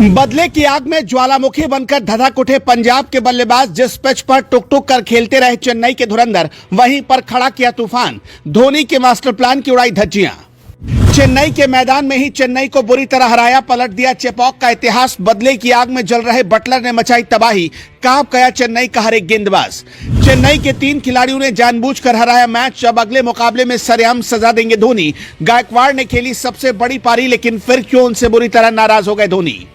बदले की आग में ज्वालामुखी बनकर धधक उठे पंजाब के बल्लेबाज। जिस पिच पर टुक टुक कर खेलते रहे चेन्नई के धुरंधर, वहीं पर खड़ा किया तूफान। धोनी के मास्टर प्लान की उड़ाई धज्जियां। चेन्नई के मैदान में ही चेन्नई को बुरी तरह हराया, पलट दिया चेपॉक का इतिहास। बदले की आग में जल रहे बटलर ने मचाई तबाही, कांप गया चेन्नई का हर एक गेंदबाज। चेन्नई के 3 खिलाड़ियों ने जानबूझकर हराया मैच। अब अगले मुकाबले में सरेआम सजा देंगे धोनी। गायकवाड़ ने खेली सबसे बड़ी पारी, लेकिन फिर क्यों उनसे बुरी तरह नाराज हो गए धोनी।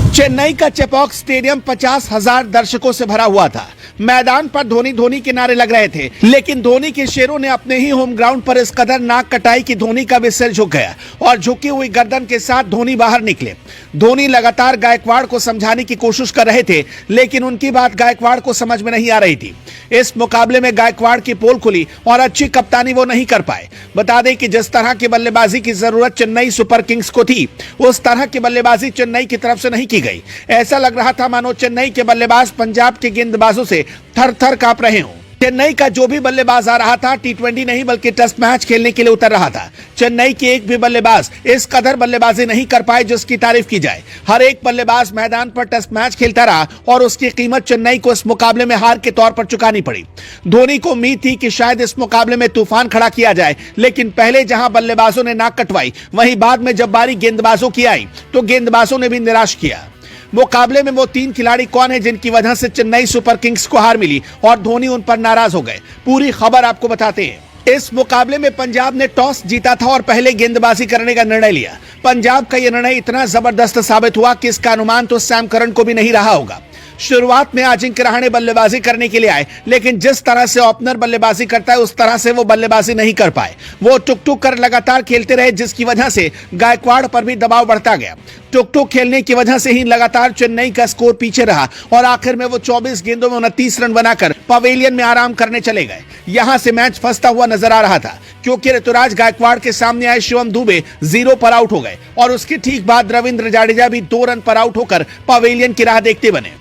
चेन्नई का चेपॉक स्टेडियम 50,000 दर्शकों से भरा हुआ था। मैदान पर धोनी धोनी के नारे लग रहे थे, लेकिन धोनी के शेरों ने अपने ही होम ग्राउंड पर इस कदर नाक कटाई कि धोनी का भी सिर झुक गया और झुकी हुई गर्दन के साथ धोनी बाहर निकले। धोनी लगातार गायकवाड़ को समझाने की कोशिश कर रहे थे, लेकिन उनकी बात गायकवाड़ को समझ में नहीं आ रही थी। इस मुकाबले में गायकवाड़ की पोल खुली और अच्छी कप्तानी वो नहीं कर पाए। बता दें कि जिस तरह की बल्लेबाजी की जरूरत चेन्नई सुपर किंग्स को थी, उस तरह की बल्लेबाजी चेन्नई की तरफ से नहीं की गई। ऐसा लग रहा था मानो चेन्नई के बल्लेबाज पंजाब के गेंदबाजों से थर थर कांप रहे हों। चेन्नई का जो भी बल्लेबाज आ रहा था T20 नहीं बल्कि टेस्ट मैच खेलने के लिए उतर रहा था। चेन्नई के एक भी बल्लेबाज इस कदर बल्लेबाजी नहीं कर पाए जिसकी तारीफ की जाए। हर एक बल्लेबाज मैदान पर टेस्ट मैच खेलता रहा और उसकी कीमत चेन्नई को इस मुकाबले में हार के तौर पर चुकानी पड़ी। धोनी को उम्मीद थी कि शायद इस मुकाबले में तूफान खड़ा किया जाए, लेकिन पहले जहां बल्लेबाजों ने नाक कटवाई, वहीं बाद में जब बारी गेंदबाजों की आई तो गेंदबाजों ने भी निराश किया। मुकाबले में वो 3 खिलाड़ी कौन है जिनकी वजह से चेन्नई सुपर किंग्स को हार मिली और धोनी उन पर नाराज हो गए, पूरी खबर आपको बताते हैं। इस मुकाबले में पंजाब ने टॉस जीता था और पहले गेंदबाजी करने का निर्णय लिया। पंजाब का यह निर्णय इतना जबरदस्त साबित हुआ कि इसका अनुमान तो सैम करन को भी नहीं रहा होगा। शुरुआत में अजिंक्य रहाणे बल्लेबाजी करने के लिए आए, लेकिन जिस तरह से ओपनर बल्लेबाजी करता है उस तरह से वो बल्लेबाजी नहीं कर पाए। वो टुक टुक कर लगातार खेलते रहे, जिसकी वजह से गायकवाड़ पर भी दबाव बढ़ता गया। टुक टुक खेलने की वजह से ही लगातार चेन्नई का स्कोर पीछे रहा और आखिर में वो 24 गेंदों में 29 रन बनाकर पवेलियन में आराम करने चले गए। यहां से मैच फंसता हुआ नजर आ रहा था, क्योंकि ऋतुराज गायकवाड़ के सामने आए शिवम दुबे 0 पर आउट हो गए और उसके ठीक बाद रविंद्र जडेजा भी 2 रन पर आउट होकर पवेलियन की राह देखते बने,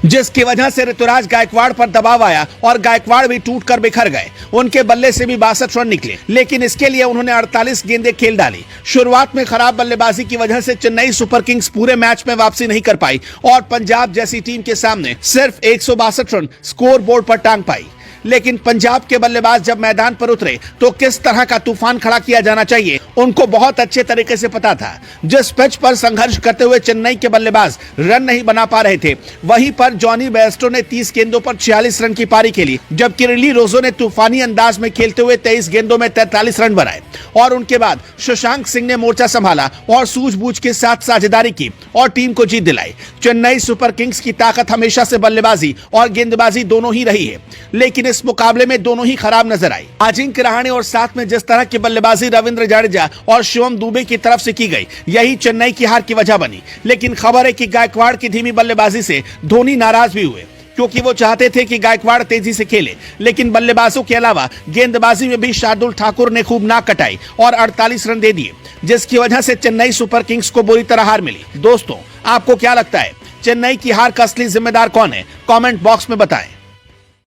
जिसकी वजह से ऋतुराज गायकवाड़ पर दबाव आया और गायकवाड़ भी टूटकर बिखर गए। उनके बल्ले से भी 62 रन निकले, लेकिन इसके लिए उन्होंने 48 गेंदें खेल डाली। शुरुआत में खराब बल्लेबाजी की वजह से चेन्नई सुपर किंग्स पूरे मैच में वापसी नहीं कर पाई और पंजाब जैसी टीम के सामने सिर्फ 162 रन स्कोर बोर्ड पर टांग पाई। लेकिन पंजाब के बल्लेबाज जब मैदान पर उतरे तो किस तरह का तूफान खड़ा किया जाना चाहिए उनको बहुत अच्छे तरीके से पता था। जिस पिच पर संघर्ष करते हुए चेन्नई के बल्लेबाज रन नहीं बना पा रहे थे, वहीं पर जॉनी बेयरस्टो ने 30 गेंदों पर 46 रन की पारी खेली, जबकि रिली रोजो ने तूफानी अंदाज में खेलते हुए 23 गेंदों में 43 रन बनाए और उनके बाद शशांक सिंह ने मोर्चा संभाला और सूझबूझ के साथ साझेदारी की और टीम को जीत दिलाई। चेन्नई सुपर किंग्स की ताकत हमेशा से बल्लेबाजी और गेंदबाजी दोनों ही रही है, लेकिन इस मुकाबले में दोनों ही खराब नजर आई। अजिंक्य रहाणे और साथ में जिस तरह की बल्लेबाजी रविंद्र जडेजा और शिवम दुबे की तरफ से की गई, यही चेन्नई की हार की वजह बनी। लेकिन खबर है कि गायकवाड़ की धीमी बल्लेबाजी से धोनी नाराज भी हुए, क्योंकि वो चाहते थे कि गायकवाड़ तेजी से खेले, लेकिन बल्लेबाजों के अलावा गेंदबाजी में भी शार्दुल ठाकुर ने खूब नाक कटाई और 48 रन दे दिए, जिसकी वजह से चेन्नई सुपर किंग्स को बुरी तरह हार मिली। दोस्तों, आपको क्या लगता है, चेन्नई की हार का असली जिम्मेदार कौन है? कमेंट बॉक्स में बताएं।